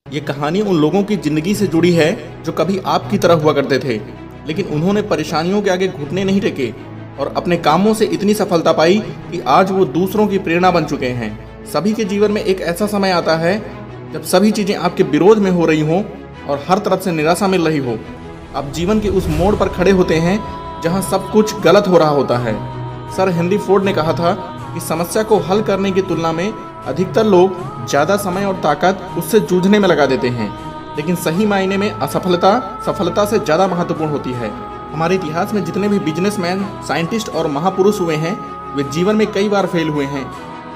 ये कहानी उन लोगों की जिंदगी से जुड़ी है जो कभी आपकी तरह हुआ करते थे, लेकिन उन्होंने परेशानियों के आगे घुटने नहीं टेके और अपने कामों से इतनी सफलता पाई कि आज वो दूसरों की प्रेरणा बन चुके हैं। सभी के जीवन में एक ऐसा समय आता है जब सभी चीजें आपके विरोध में हो रही हों और हर तरफ से निराशा मिल रही हो। आप जीवन के उस मोड़ पर खड़े होते हैं जहां सब कुछ गलत हो रहा होता है। सर हेनरी फोर्ड ने कहा था कि समस्या को हल करने की तुलना में अधिकतर लोग ज़्यादा समय और ताकत उससे जूझने में लगा देते हैं, लेकिन सही मायने में असफलता सफलता से ज़्यादा महत्वपूर्ण होती है। हमारे इतिहास में जितने भी बिजनेसमैन, साइंटिस्ट और महापुरुष हुए हैं, वे जीवन में कई बार फेल हुए हैं।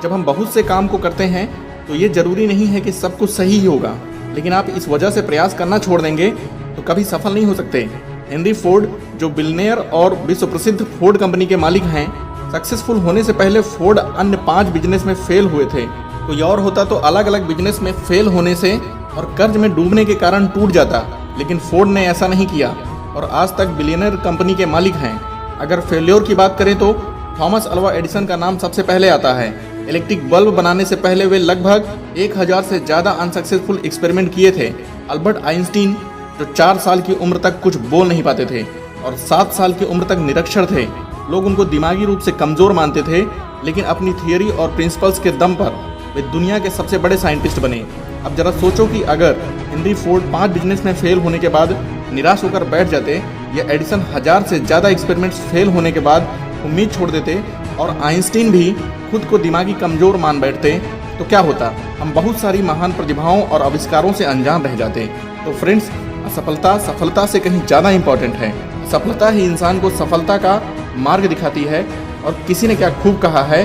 जब हम बहुत से काम को करते हैं तो ये जरूरी नहीं है कि सब कुछ सही ही होगा, लेकिन आप इस वजह से प्रयास करना छोड़ देंगे तो कभी सफल नहीं हो सकते। हेनरी फोर्ड, जो बिलियनियर और विश्व प्रसिद्ध फोर्ड कंपनी के मालिक हैं, सक्सेसफुल होने से पहले फोर्ड अन्य 5 बिजनेस में फेल हुए थे। कोई और होता तो अलग अलग बिजनेस में फेल होने से और कर्ज में डूबने के कारण टूट जाता, लेकिन फोर्ड ने ऐसा नहीं किया और आज तक बिलियनियर कंपनी के मालिक हैं। अगर फेल्योर की बात करें तो थॉमस अल्वा एडिसन का नाम सबसे पहले आता है। इलेक्ट्रिक बल्ब बनाने से पहले वे लगभग 1000 से ज़्यादा अनसक्सेसफुल एक्सपेरिमेंट किए थे। अल्बर्ट आइंस्टीन, जो 4 साल की उम्र तक कुछ बोल नहीं पाते थे और 7 साल की उम्र तक निरक्षर थे, लोग उनको दिमागी रूप से कमज़ोर मानते थे, लेकिन अपनी थियोरी और प्रिंसिपल्स के दम पर वे दुनिया के सबसे बड़े साइंटिस्ट बने। अब जरा सोचो कि अगर हेनरी फोर्ड 5 बिजनेस में फेल होने के बाद निराश होकर बैठ जाते या एडिसन 1000 से ज़्यादा एक्सपेरिमेंट्स फेल होने के बाद उम्मीद छोड़ देते और आइंस्टीन भी खुद को दिमागी कमज़ोर मान बैठते, तो क्या होता? हम बहुत सारी महान प्रतिभाओं और आविष्कारों से अनजान रह जाते। तो फ्रेंड्स, असफलता सफलता से कहीं ज़्यादा इम्पॉर्टेंट है। सफलता ही इंसान को सफलता का मार्ग दिखाती है और किसी ने क्या खूब कहा है,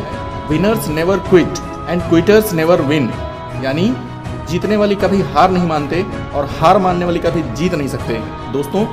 winners never quit and quitters never win, यानी जीतने वाली कभी हार नहीं मानते और हार मानने वाली कभी जीत नहीं सकते। दोस्तों,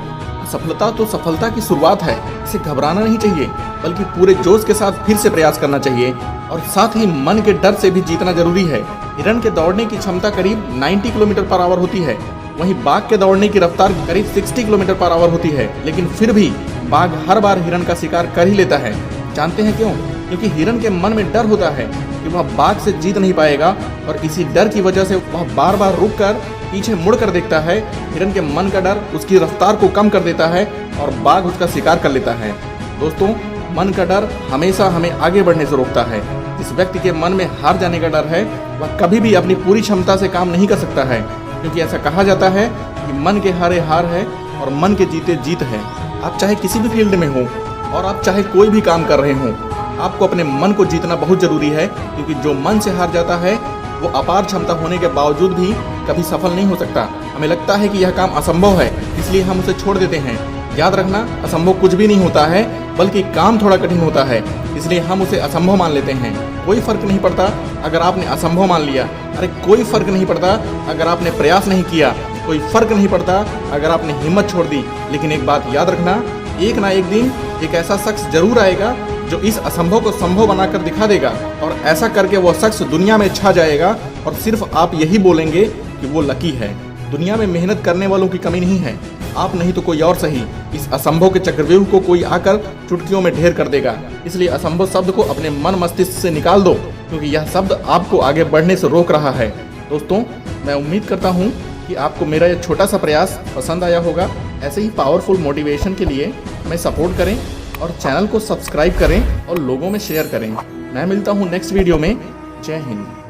सफलता तो सफलता की शुरुआत है, इसे घबराना नहीं चाहिए, बल्कि पूरे जोश के साथ फिर से प्रयास करना चाहिए और साथ ही मन के डर से भी जीतना जरूरी है। हिरन के दौड़ने की क्षमता करीब 90 किलोमीटर पर आवर होती है, वहीं बाघ के दौड़ने की रफ्तार करीब 60 किलोमीटर पर आवर होती है, लेकिन फिर भी बाघ हर बार हिरन का शिकार कर ही लेता है। जानते हैं क्यों? क्योंकि हिरन के मन में डर होता है कि वह बाघ से जीत नहीं पाएगा और इसी डर की वजह से वह बार बार रुक कर पीछे मुड़ कर देखता है। हिरन के मन का डर उसकी रफ्तार को कम कर देता है और बाघ उसका शिकार कर लेता है। दोस्तों, मन का डर हमेशा हमें आगे बढ़ने से रोकता है। जिस व्यक्ति के मन में हार जाने का डर है, वह कभी भी अपनी पूरी क्षमता से काम नहीं कर सकता है, क्योंकि ऐसा कहा जाता है कि मन के हारे हार है और मन के जीते जीत है। आप चाहे किसी भी फील्ड में हो और आप चाहे कोई भी काम कर रहे हों, आपको अपने मन को जीतना बहुत जरूरी है, क्योंकि जो मन से हार जाता है वो अपार क्षमता होने के बावजूद भी कभी सफल नहीं हो सकता। हमें लगता है कि यह काम असंभव है, इसलिए हम उसे छोड़ देते हैं। याद रखना, असंभव कुछ भी नहीं होता है, बल्कि काम थोड़ा कठिन होता है, इसलिए हम उसे असंभव मान लेते हैं। कोई फर्क नहीं पड़ता अगर आपने असंभव मान लिया, अरे कोई फर्क नहीं पड़ता अगर आपने प्रयास नहीं किया, कोई फर्क नहीं पड़ता अगर आपने हिम्मत छोड़ दी। लेकिन एक बात याद रखना, एक ना एक दिन एक ऐसा शख्स जरूर आएगा जो इस असंभव को संभव बनाकर दिखा देगा, और ऐसा करके वह शख्स दुनिया में छा जाएगा और सिर्फ आप यही बोलेंगे कि वो लकी है। दुनिया में मेहनत करने वालों की कमी नहीं है, आप नहीं तो कोई और सही। इस असंभव के चक्रव्यूह को कोई आकर चुटकियों में ढेर कर देगा। इसलिए असंभव शब्द को अपने मन मस्तिष्क से निकाल दो, क्योंकि यह शब्द आपको आगे बढ़ने से रोक रहा है। दोस्तों, मैं उम्मीद करता हूँ कि आपको मेरा यह छोटा सा प्रयास पसंद आया होगा। ऐसे ही पावरफुल मोटिवेशन के लिए हमें सपोर्ट करें और चैनल को सब्सक्राइब करें और लोगों में शेयर करें। मैं मिलता हूँ नेक्स्ट वीडियो में। जय हिंद।